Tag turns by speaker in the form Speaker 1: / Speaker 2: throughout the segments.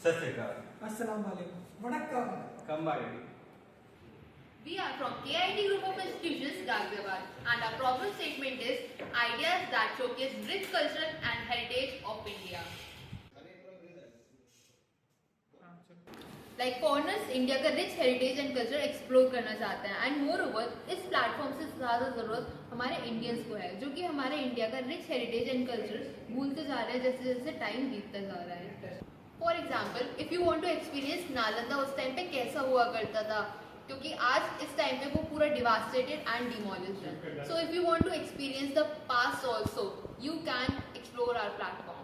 Speaker 1: सत श्री अकाल।
Speaker 2: अस्सलाम वालेकुम, वणक्कम।
Speaker 1: कंबाड़ी।
Speaker 3: We are from KIT Group of Institutions, Ghaziabad, and our problem statement is ideas that showcase rich culture and heritage of India. Like foreigners, India का rich heritage and culture explore करना चाहते हैं and moreover इस platform से ज़्यादा ज़रूरत हमारे Indians को है, जो कि हमारे इंडिया का रिच हेरिटेज एंड कल्चर भूलते जा रहे हैं जैसे जैसे टाइम बीतता जा रहा है। For example, if you want to experience Nalanda उस टाइम पे कैसा हुआ करता था, क्योंकि आज इस टाइम पे वो पूरा डिवास्टेटेड एंड डिमोलिश्ड है। So if you want to experience the past also, you can explore our platform.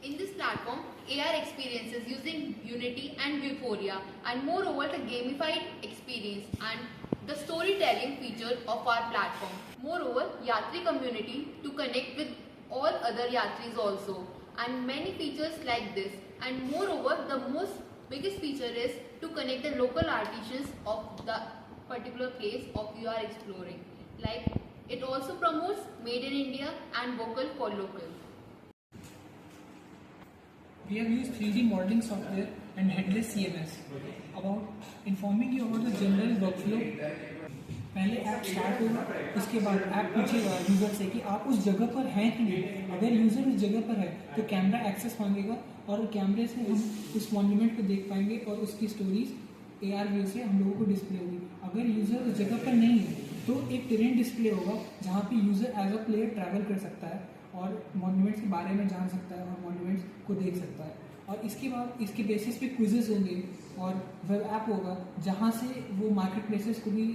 Speaker 3: In this platform, AR experiences using Unity and Vuforia, and moreover the gamified experience and the storytelling feature of our platform. Moreover, Yatri community to connect with all other Yatris also, and many features like this. And moreover, the most biggest feature is to connect the local artisans of the particular place of you are exploring. Like it also promotes Made in India and Vocal for Local.
Speaker 2: We have used 3D modeling software and headless CMS. About informing you about the general workflow. पहले app start होगा, उसके बाद app पूछेगा user से कि आप उस जगह पर हैं कि नहीं। अगर यूज़र उस जगह पर है तो कैमरा एक्सेस मांगेगा और कैमरे से हम उस मॉन्यूमेंट को देख पाएंगे और उसकी स्टोरीज AR व्यू से हम लोगों को डिस्प्ले होगी। अगर यूज़र उस जगह पर नहीं है तो एक टेरेन डिस्प्ले होगा जहाँ पे user as a player travel कर सकता है और मॉन्यूमेंट्स के बारे में जान सकता है और मॉन्यूमेंट्स को देख सकता है। और इसके बाद इसके बेसिस पे क्विजेस होंगे और वेब ऐप होगा जहाँ से वो मार्केट प्लेसेस को भी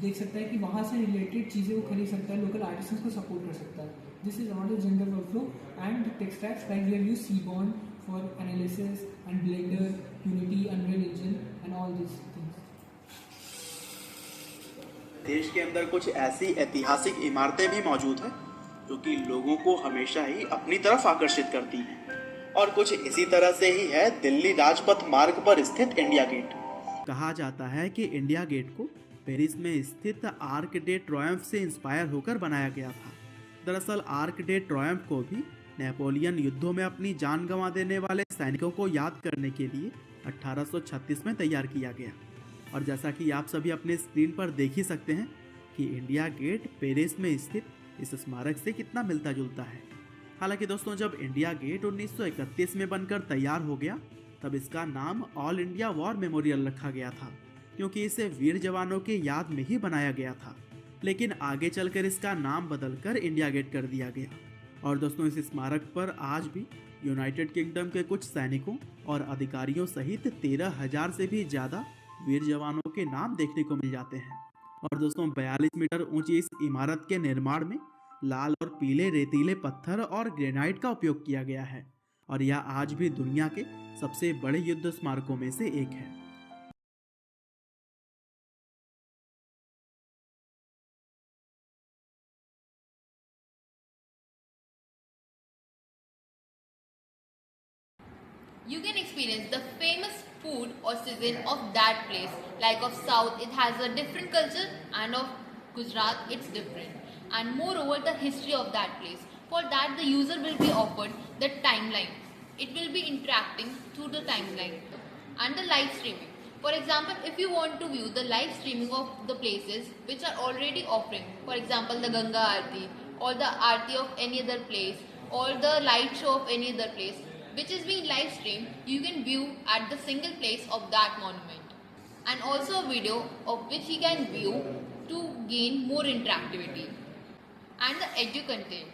Speaker 2: देख सकता है कि वहाँ से रिलेटेड चीज़ें वो खरीद सकता है, लोकल आर्टिस्ट्स को सपोर्ट कर सकता है। This is about the general workflow and tech stacks like we have used Seaborn for analysis and Blender, Unity, Unreal engine and all this things.
Speaker 4: देश के अंदर कुछ ऐसी ऐतिहासिक इमारतें भी मौजूद हैं जो कि लोगों को हमेशा ही अपनी तरफ आकर्षित करती हैं, और कुछ इसी तरह से ही है दिल्ली राजपथ मार्ग पर स्थित इंडिया गेट। कहा जाता है कि इंडिया गेट को पेरिस में स्थित आर्क डे ट्रायम्फ से इंस्पायर होकर बनाया गया था। दरअसल आर्क डे ट्रायम्फ को भी नेपोलियन युद्धों में अपनी जान गंवा देने वाले सैनिकों को याद करने के लिए 1836 में तैयार किया गया। और जैसा कि आप सभी अपने स्क्रीन पर देख ही सकते हैं कि इंडिया गेट पेरिस में स्थित इस स्मारक से कितना मिलता जुलता है। हालांकि दोस्तों, जब इंडिया गेट 1931 में बनकर तैयार हो गया तब इसका नाम ऑल इंडिया वॉर मेमोरियल रखा गया था, क्योंकि इसे वीर जवानों के याद में ही बनाया गया था। लेकिन आगे चलकर इसका नाम बदलकर इंडिया गेट कर दिया गया। और दोस्तों, इस स्मारक पर आज भी यूनाइटेड किंगडम के कुछ सैनिकों और अधिकारियों सहित 13,000 से भी ज़्यादा वीर जवानों के नाम देखने को मिल जाते हैं। और दोस्तों, 42 मीटर ऊंची इस इमारत के निर्माण में लाल और पीले रेतीले पत्थर और ग्रेनाइट का उपयोग किया गया है, और यह आज भी दुनिया के सबसे बड़े युद्ध स्मारकों में से एक है।
Speaker 3: You can experience the famous food or cuisine of that place. Like of South, it has a different culture, and of Gujarat, it's different. And moreover, the history of that place. For that, the user will be offered the timeline. It will be interacting through the timeline and the live streaming. For example, if you want to view the live streaming of the places which are already offering, for example, the Ganga Aarti or the Aarti of any other place or the light show of any other place, which is being live streamed, you can view at the single place of that monument, and also a video of which you can view to gain more interactivity and the edu content.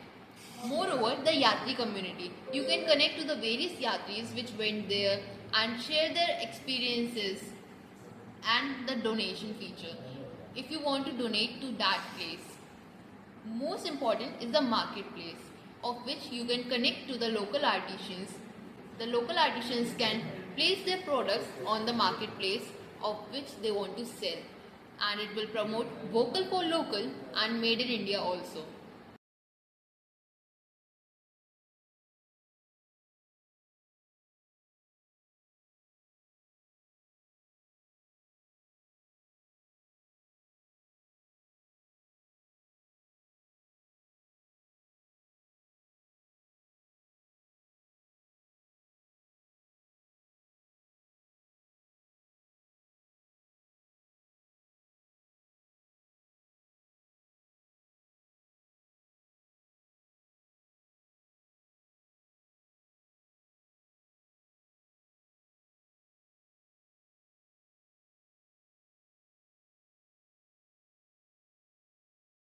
Speaker 3: Moreover, the Yatri community, you can connect to the various Yatris which went there and share their experiences, and the donation feature if you want to donate to that place. Most important is the marketplace, of which you can connect to the local artisans. The local artisans can place their products on the marketplace of which they want to sell, and it will promote vocal for local and made in India also.